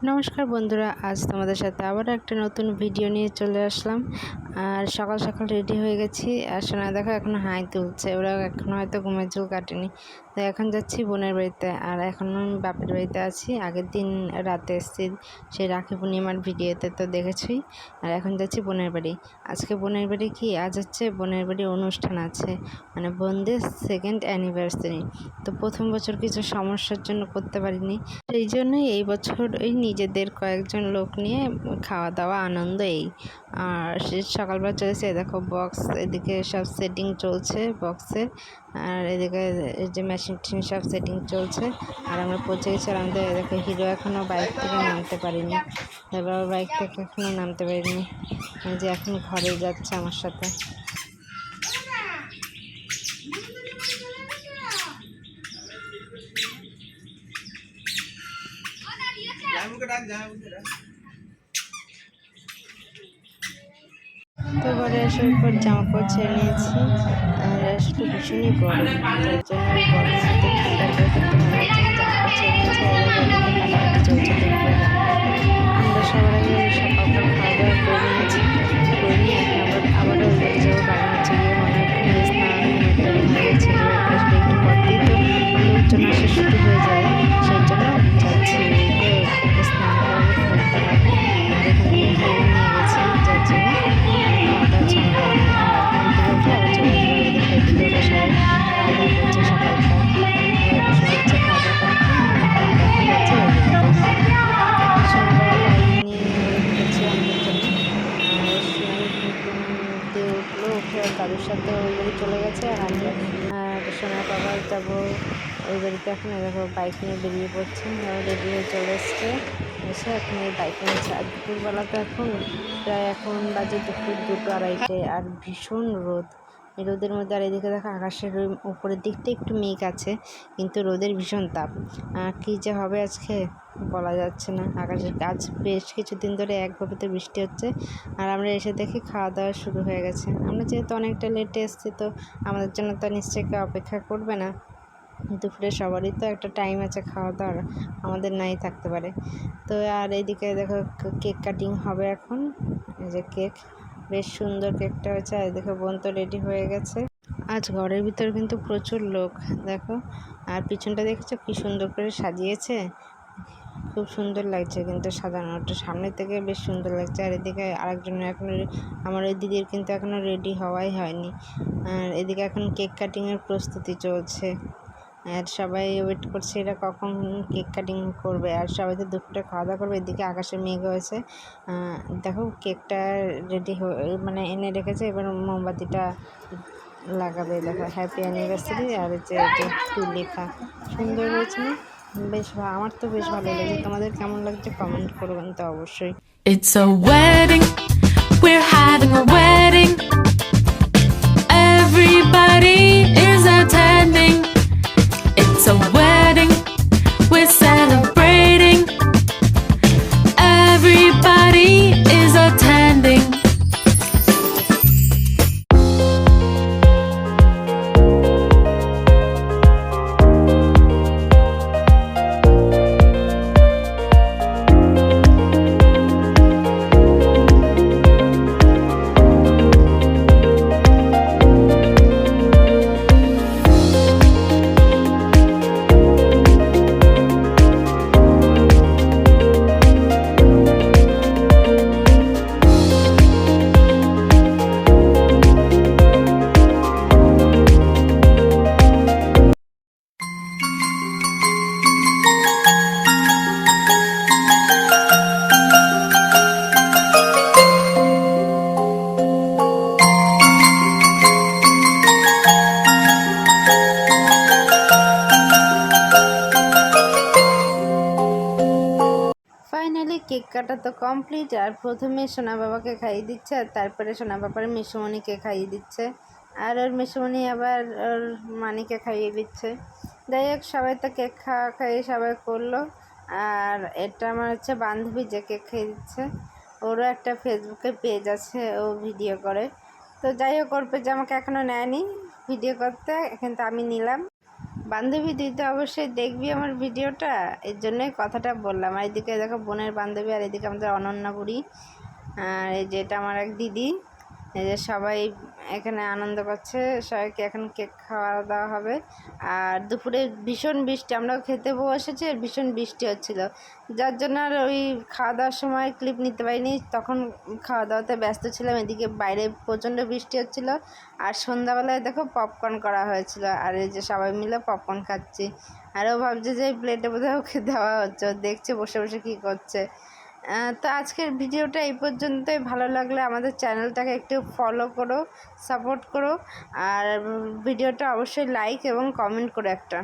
নমস্কার বন্ধুরা, আজ তোমাদের সাথে আবার একটা নতুন ভিডিও নিয়ে চলে আসলাম। আর সকাল সকাল রেডি হয়ে গেছি। আর সোনা দেখো এখন হাই তুলছে, ওরা এখন হয়তো ঘুমের চুল কাটেনি। তো এখন যাচ্ছি বোনের বাড়িতে, আর এখন আমি বাপের বাড়িতে আছি। আগের দিন রাতে এসেছি সেই রাখি পূর্ণিমার ভিডিওতে, তো দেখেছি। আর এখন যাচ্ছি বোনের বাড়ি। আজকে বোনের বাড়ি কি, আজ হচ্ছে বোনের বাড়ি অনুষ্ঠান আছে, মানে বোনদের সেকেন্ড অ্যানিভার্সারি। তো প্রথম বছর কিছু সমস্যার জন্য করতে পারিনি, সেই জন্যই এই বছর নিজেদের কয়েকজন লোক নিয়ে খাওয়া দাওয়া আনন্দ এই। আর সে সকালবেলা চলেছে, দেখো বক্স, এদিকে সব সেটিং চলছে বক্সের, আর এদিকে এই যে মেশিন সব সেটিং চলছে। আর আমরা পৌঁছে গেছি। আর আমাদের দেখো হিরো এখনও বাইক থেকে নামতে পারিনি, এবার বাইক থেকে এখনও নামতে পারিনি, যে এখন ঘরে যাচ্ছে আমার সাথে। তো ঘরে আসার পর জামা কাপড় ছেড়ে নিয়েছি। আর আসলে ভীষণই গরম, তার জন্য গরমের মধ্যে ঠান্ডা করে করতে ভালো লাগছে। জামা কাপড় ছেড়ে নিয়েছি। কাটাকাটি চলছে দুপুরে রান্না। আমরা সবার আগে সকালকার খাওয়া দাওয়া করে নিয়েছি, করে নিয়ে এখন আবারও ওই বাড়ি যাবো। কারণ হচ্ছে গিয়ে অনেকক্ষণ স্নান হয়ে গেছে, আসলে একটু পরতেই তো লোকজন আসা শুরু হয়ে যাবে, সেই জন্য যাচ্ছি স্নান করবো, ফুল কাটাবো। আর এখান থেকে হেরে নিয়ে গেছি, যার জন্য খাওয়া দাওয়া ছাড়া হয়নি। আর ঘুম থেকে উঠে আবার চলে আসবো। এদিকে এদিকে ওরা সবাই খাওয়া দাওয়া করছে সকালকার, এবার বসে হচ্ছে খাওয়া দাওয়া করতে। এখন যাচ্ছে সোনা বাবা বাইক নিয়ে ওয়েট করছে আমাদের জন্য। আর সোনালি দিয়ে উঠলো, উঠে দাদুর সাথে ওই বাড়ি চলে গেছে। আর আমি আর সোনার বাবা যাবো ওই বাড়িতে। এখন দেখো বাইক নিয়ে বেরিয়ে পড়ছে, রেডি হয়ে চলে এসছে, এসে এখন এই বাইক নিয়েছে। আর দুপুরবেলা তো এখন প্রায় এখন বাজে দুপুর 2-2:30, আর ভীষণ রোদ। এই রোদের মধ্যে, আর এদিকে দেখো আকাশের উপরের দিকটা একটু মেঘ আছে, কিন্তু রোদের ভীষণ তাপ। কী যে হবে আজকে বলা যাচ্ছে না। আকাশের কাজ বেশ কিছুদিন ধরে একভাবে তো বৃষ্টি হচ্ছে। আর আমরা এসে দেখি খাওয়া দাওয়া শুরু হয়ে গেছে। আমরা যেহেতু অনেকটা লেটে এসেছি, তো আমাদের জন্য তো নিশ্চয়ই কেউ অপেক্ষা করবে না। দুপুরে সবারই তো একটা টাইম আছে খাওয়া দাওয়ার, আমাদের নাই থাকতে পারে। তো আর এইদিকে দেখো কেক কাটিং হবে এখন। এই যে কেক, বেশ সুন্দর কেকটা হয়েছে। আর দেখো বোন তো রেডি হয়ে গেছে। আজ ঘরের ভিতর কিন্তু প্রচুর লোক, দেখো। আর পিছনটা দেখেছো কি সুন্দর করে সাজিয়েছে, খুব সুন্দর লাগছে কিন্তু সাজানোটা সামনে থেকে বেশ সুন্দর লাগছে। আর এদিকে আরেকজনের এখনও, আমার ওই দিদির কিন্তু এখনও রেডি হওয়াই হয়নি। আর এদিকে এখন কেক কাটিংয়ের প্রস্তুতি চলছে, আর সবাই ওয়েট করছে এরা কখন কেক কাটিং করবে। আর সবাই তো দুপুরে খাওয়া দাওয়া করবে। এদিকে আকাশে মেঘ হয়েছে, দেখো কেকটা রেডি মানে এনে রেখেছে। এবার মোমবাতিটা লাগাবে, দেখো হ্যাপি অ্যানিভার্সারি। আর হচ্ছে টু লেখা, সুন্দর হয়েছে না? বেশ আমার তো বেশ ভালো লেগেছে। তোমাদের কেমন লাগছে কমেন্ট করবেন তো অবশ্যই। It's a wedding, we're having a wedding. Everybody is attending. It's a wedding, we're celebrating. Everybody is attending. Finally cake কাটা তো কমপ্লিট। আর প্রথমে সোনা বাবাকে খাইয়ে দিচ্ছে, আর তারপরে সোনা বাবার মেসোমণিকে খাইয়ে দিচ্ছে, আর ওর মেসোমণি আবার ওর মানিকে খাইয়ে দিচ্ছে। যাই হোক, সবাই তো কেক খাওয়া খাইয়ে সবাই করলো। আর এটা আমার হচ্ছে বান্ধবী যে কেক খাইয়ে দিচ্ছে, ওরও একটা ফেসবুকে পেজ আছে, ও ভিডিও করে। তো যাই হোক, ওর পেজে আমাকে এখনও নেয়নি ভিডিও করতে, কিন্তু আমি নিলাম। বান্ধবী তুই তো অবশ্যই দেখবি আমার ভিডিওটা, এর জন্যই কথাটা বললাম। আর এদিকে দেখো বোনের বান্ধবী, আর এদিকে আমাদের অনন্যা বুড়ি, আর এই যে এটা আমার এক দিদি। এই যে সবাই এখানে আনন্দ করছে, সবাইকে এখন কেক খাওয়া দাওয়া হবে। আর দুপুরে ভীষণ বৃষ্টি, আমরাও খেতে বসেছি, আর ভীষণ বৃষ্টি হচ্ছিল, যার জন্য আর ওই খাওয়া দাওয়ার সময় ক্লিপ নিতে পারিনি। তখন খাওয়া দাওয়াতে ব্যস্ত ছিলাম, এদিকে বাইরে প্রচণ্ড বৃষ্টি হচ্ছিল। আর সন্ধ্যাবেলায় দেখো পপকর্ন করা হয়েছিল, আর এই যে সবাই মিলে পপকর্ন খাচ্ছি। আরও ভাবছে যে এই প্লেটে বোধহয় ওকে দেওয়া হচ্ছে, ও দেখছে বসে বসে কী করছে। তো আজকের ভিডিওটা এই পর্যন্তই। ভালো লাগলে আমাদের চ্যানেলটাকে একটু ফলো করো, সাপোর্ট করো, আর ভিডিওটা অবশ্যই লাইক এবং কমেন্ট করো একটা।